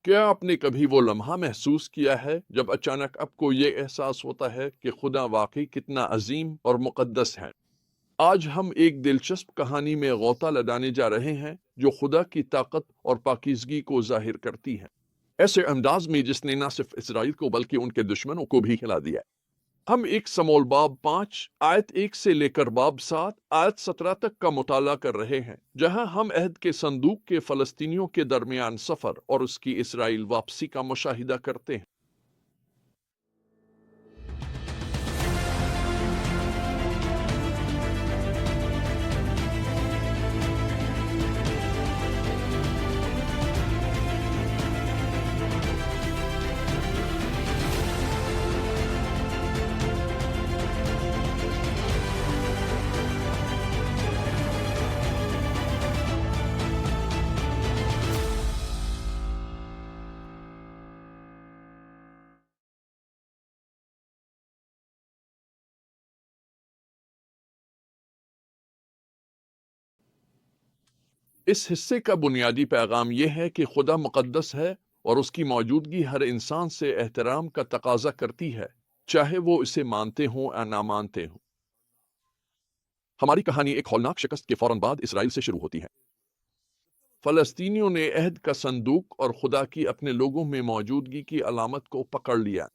کیا آپ نے کبھی وہ لمحہ محسوس کیا ہے جب اچانک آپ کو یہ احساس ہوتا ہے کہ خدا واقعی کتنا عظیم اور مقدس ہے؟ آج ہم ایک دلچسپ کہانی میں غوطہ لگانے جا رہے ہیں جو خدا کی طاقت اور پاکیزگی کو ظاہر کرتی ہے، ایسے انداز میں جس نے نہ صرف اسرائیل کو بلکہ ان کے دشمنوں کو بھی ہلا دیا۔ ہم ایک سمول باب 5 آیت 1 سے لے کر باب 7 آیت 17 تک کا مطالعہ کر رہے ہیں، جہاں ہم عہد کے صندوق کے فلسطینیوں کے درمیان سفر اور اس کی اسرائیل واپسی کا مشاہدہ کرتے ہیں۔ اس حصے کا بنیادی پیغام یہ ہے کہ خدا مقدس ہے اور اس کی موجودگی ہر انسان سے احترام کا تقاضا کرتی ہے، چاہے وہ اسے مانتے ہوں یا نہ مانتے ہوں۔ ہماری کہانی ایک ہولناک شکست کے فوراً بعد اسرائیل سے شروع ہوتی ہے۔ فلسطینیوں نے عہد کا صندوق اور خدا کی اپنے لوگوں میں موجودگی کی علامت کو پکڑ لیا۔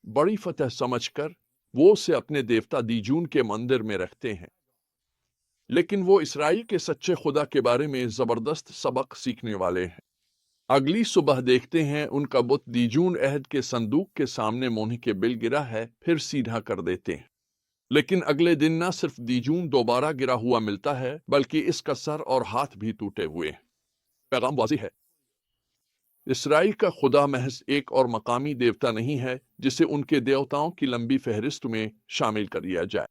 بڑی فتح سمجھ کر وہ اسے اپنے دیوتا دیجون کے مندر میں رکھتے ہیں، لیکن وہ اسرائیل کے سچے خدا کے بارے میں زبردست سبق سیکھنے والے ہیں۔ اگلی صبح دیکھتے ہیں ان کا بت دیجون عہد کے صندوق کے سامنے مونہے کے بل گرا ہے، پھر سیدھا کر دیتے ہیں۔ لیکن اگلے دن نہ صرف دیجون دوبارہ گرا ہوا ملتا ہے بلکہ اس کا سر اور ہاتھ بھی ٹوٹے ہوئے ہیں۔ پیغام واضح ہے، اسرائیل کا خدا محض ایک اور مقامی دیوتا نہیں ہے جسے ان کے دیوتاؤں کی لمبی فہرست میں شامل کر لیا جائے۔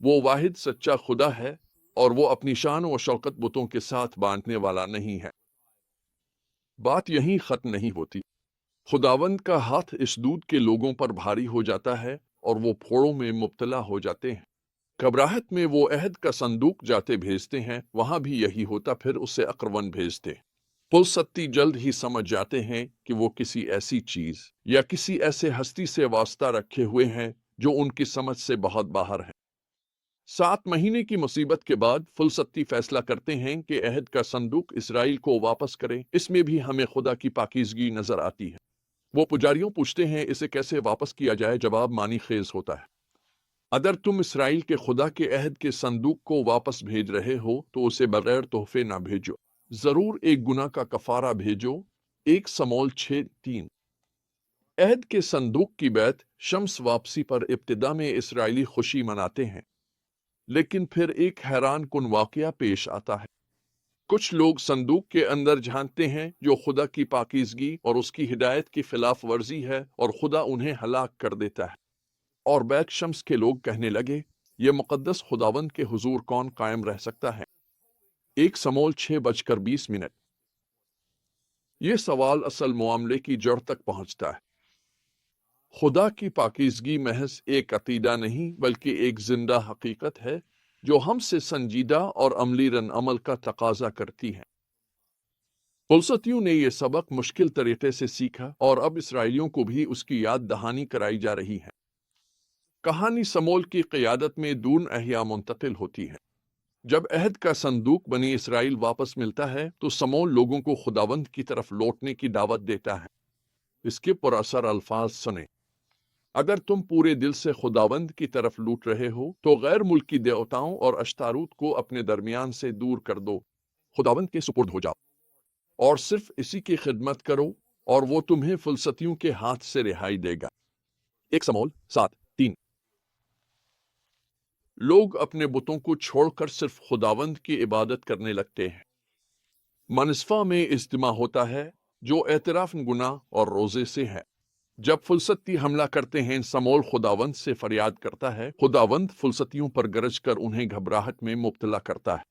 وہ واحد سچا خدا ہے اور وہ اپنی شان و شوکت بتوں کے ساتھ بانٹنے والا نہیں ہے۔ بات یہیں ختم نہیں ہوتی۔ خداوند کا ہاتھ اس دودھ کے لوگوں پر بھاری ہو جاتا ہے اور وہ پھوڑوں میں مبتلا ہو جاتے ہیں۔ گھبراہٹ میں وہ عہد کا صندوق جاتے بھیجتے ہیں، وہاں بھی یہی ہوتا، پھر اسے اقرون بھیجتے۔ پلستی جلد ہی سمجھ جاتے ہیں کہ وہ کسی ایسی چیز یا کسی ایسے ہستی سے واسطہ رکھے ہوئے ہیں جو ان کی سمجھ سے بہت باہر ہے۔ 7 مہینے کی مصیبت کے بعد فلسطی فیصلہ کرتے ہیں کہ عہد کا صندوق اسرائیل کو واپس کرے۔ اس میں بھی ہمیں خدا کی پاکیزگی نظر آتی ہے۔ وہ پجاریوں پوچھتے ہیں اسے کیسے واپس کیا جائے، جواب معنی خیز ہوتا ہے۔ اگر تم اسرائیل کے خدا کے عہد کے صندوق کو واپس بھیج رہے ہو تو اسے بغیر تحفے نہ بھیجو، ضرور ایک گناہ کا کفارہ بھیجو۔ 1 سموئیل 6:3۔ عہد کے صندوق کی بیعت شمس واپسی پر ابتدا میں اسرائیلی خوشی مناتے ہیں، لیکن پھر ایک حیران کن واقعہ پیش آتا ہے۔ کچھ لوگ صندوق کے اندر جھانکتے ہیں جو خدا کی پاکیزگی اور اس کی ہدایت کی خلاف ورزی ہے، اور خدا انہیں ہلاک کر دیتا ہے۔ اور بیت شمس کے لوگ کہنے لگے، یہ مقدس خداوند کے حضور کون قائم رہ سکتا ہے؟ 1 سموئیل 6:20۔ یہ سوال اصل معاملے کی جڑ تک پہنچتا ہے۔ خدا کی پاکیزگی محض ایک عقیدہ نہیں بلکہ ایک زندہ حقیقت ہے جو ہم سے سنجیدہ اور عملی رد عمل کا تقاضا کرتی ہے۔ فلسطینیوں نے یہ سبق مشکل طریقے سے سیکھا اور اب اسرائیلیوں کو بھی اس کی یاد دہانی کرائی جا رہی ہے۔ کہانی سمول کی قیادت میں دون احیا منتقل ہوتی ہے۔ جب عہد کا صندوق بنی اسرائیل واپس ملتا ہے تو سمول لوگوں کو خداوند کی طرف لوٹنے کی دعوت دیتا ہے۔ اس کے پراثر الفاظ سنیں۔ اگر تم پورے دل سے خداوند کی طرف لوٹ رہے ہو تو غیر ملکی دیوتاؤں اور اشتاروت کو اپنے درمیان سے دور کر دو، خداوند کے سپرد ہو جاؤ اور صرف اسی کی خدمت کرو اور وہ تمہیں فلسطینیوں کے ہاتھ سے رہائی دے گا۔ 1 سموئیل 7:3۔ لوگ اپنے بتوں کو چھوڑ کر صرف خداوند کی عبادت کرنے لگتے ہیں۔ منصفہ میں اجتماع ہوتا ہے جو اعتراف گناہ اور روزے سے ہے۔ جب فلسطی حملہ کرتے ہیں سمول خداوند سے فریاد کرتا ہے، خداوند فلسطیوں پر گرج کر انہیں گھبراہٹ میں مبتلا کرتا ہے۔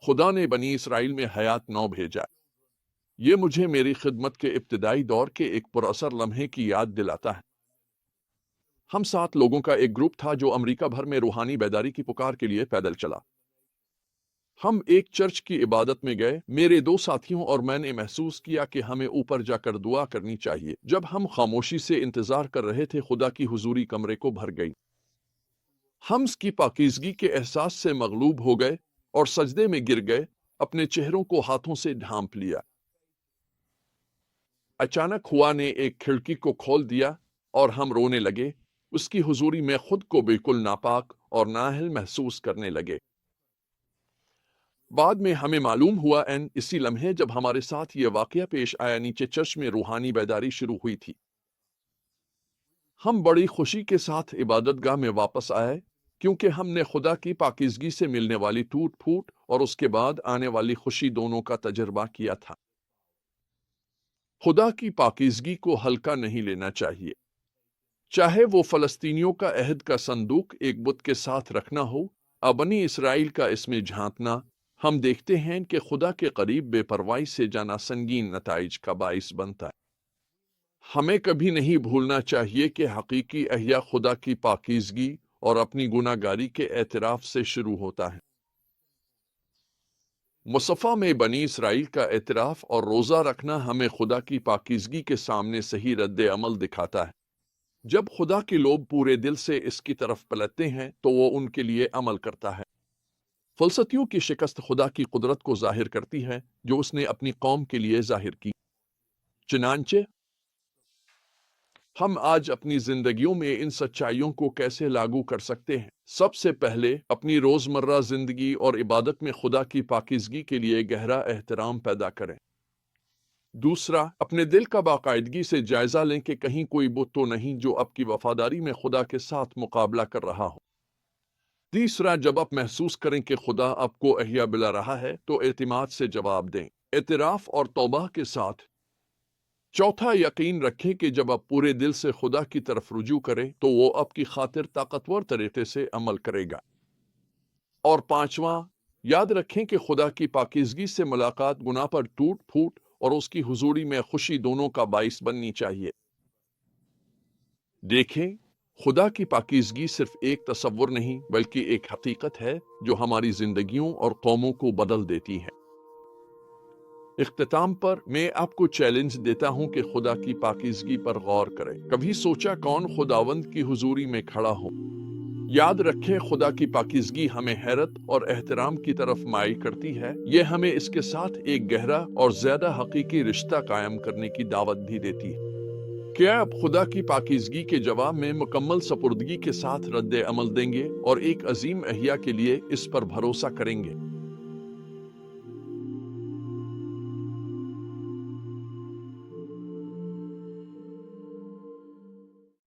خدا نے بنی اسرائیل میں حیات نو بھیجا۔ یہ مجھے میری خدمت کے ابتدائی دور کے ایک پراثر لمحے کی یاد دلاتا ہے۔ ہم 7 لوگوں کا ایک گروپ تھا جو امریکہ بھر میں روحانی بیداری کی پکار کے لیے پیدل چلا۔ ہم ایک چرچ کی عبادت میں گئے، میرے 2 ساتھیوں اور میں نے محسوس کیا کہ ہمیں اوپر جا کر دعا کرنی چاہیے۔ جب ہم خاموشی سے انتظار کر رہے تھے، خدا کی حضوری کمرے کو بھر گئی۔ ہم اس کی پاکیزگی کے احساس سے مغلوب ہو گئے اور سجدے میں گر گئے، اپنے چہروں کو ہاتھوں سے ڈھانپ لیا۔ اچانک ہوا نے ایک کھڑکی کو کھول دیا اور ہم رونے لگے، اس کی حضوری میں خود کو بالکل ناپاک اور نااہل محسوس کرنے لگے۔ بعد میں ہمیں معلوم ہوا اسی لمحے جب ہمارے ساتھ یہ واقعہ پیش آیا، نیچے چرچ میں روحانی بیداری شروع ہوئی تھی۔ ہم بڑی خوشی کے ساتھ عبادت گاہ میں واپس آئے، کیونکہ ہم نے خدا کی پاکیزگی سے ملنے والی ٹوٹ پھوٹ اور اس کے بعد آنے والی خوشی دونوں کا تجربہ کیا تھا۔ خدا کی پاکیزگی کو ہلکا نہیں لینا چاہیے، چاہے وہ فلسطینیوں کا عہد کا صندوق ایک بت کے ساتھ رکھنا ہو، بنی اسرائیل کا اس میں جھانکنا۔ ہم دیکھتے ہیں کہ خدا کے قریب بے پرواہی سے جانا سنگین نتائج کا باعث بنتا ہے۔ ہمیں کبھی نہیں بھولنا چاہیے کہ حقیقی احیا خدا کی پاکیزگی اور اپنی گناہ گاری کے اعتراف سے شروع ہوتا ہے۔ مصفہ میں بنی اسرائیل کا اعتراف اور روزہ رکھنا ہمیں خدا کی پاکیزگی کے سامنے صحیح رد عمل دکھاتا ہے۔ جب خدا کے لوگ پورے دل سے اس کی طرف پلٹتے ہیں تو وہ ان کے لیے عمل کرتا ہے۔ فلسطینیوں کی شکست خدا کی قدرت کو ظاہر کرتی ہے جو اس نے اپنی قوم کے لیے ظاہر کی۔ چنانچہ ہم آج اپنی زندگیوں میں ان سچائیوں کو کیسے لاگو کر سکتے ہیں؟ سب سے پہلے اپنی روزمرہ زندگی اور عبادت میں خدا کی پاکیزگی کے لیے گہرا احترام پیدا کریں۔ دوسرا، اپنے دل کا باقاعدگی سے جائزہ لیں کہ کہیں کوئی بت تو نہیں جو آپ کی وفاداری میں خدا کے ساتھ مقابلہ کر رہا ہو۔ تیسرا، جب آپ محسوس کریں کہ خدا آپ کو احیا بلا رہا ہے تو اعتماد سے جواب دیں، اعتراف اور توبہ کے ساتھ۔ چوتھا، یقین رکھیں کہ جب آپ پورے دل سے خدا کی طرف رجوع کریں تو وہ آپ کی خاطر طاقتور طریقے سے عمل کرے گا۔ اور پانچواں، یاد رکھیں کہ خدا کی پاکیزگی سے ملاقات گناہ پر ٹوٹ پھوٹ اور اس کی حضوری میں خوشی دونوں کا باعث بننی چاہیے۔ دیکھیں، خدا کی پاکیزگی صرف ایک تصور نہیں بلکہ ایک حقیقت ہے جو ہماری زندگیوں اور قوموں کو بدل دیتی ہے۔ اختتام پر میں آپ کو چیلنج دیتا ہوں کہ خدا کی پاکیزگی پر غور کریں۔ کبھی سوچا کون خداوند کی حضوری میں کھڑا ہو؟ یاد رکھیں، خدا کی پاکیزگی ہمیں حیرت اور احترام کی طرف مائل کرتی ہے۔ یہ ہمیں اس کے ساتھ ایک گہرا اور زیادہ حقیقی رشتہ قائم کرنے کی دعوت بھی دیتی ہے۔ کیا آپ خدا کی پاکیزگی کے جواب میں مکمل سپردگی کے ساتھ رد عمل دیں گے اور ایک عظیم احیا کے لیے اس پر بھروسہ کریں گے؟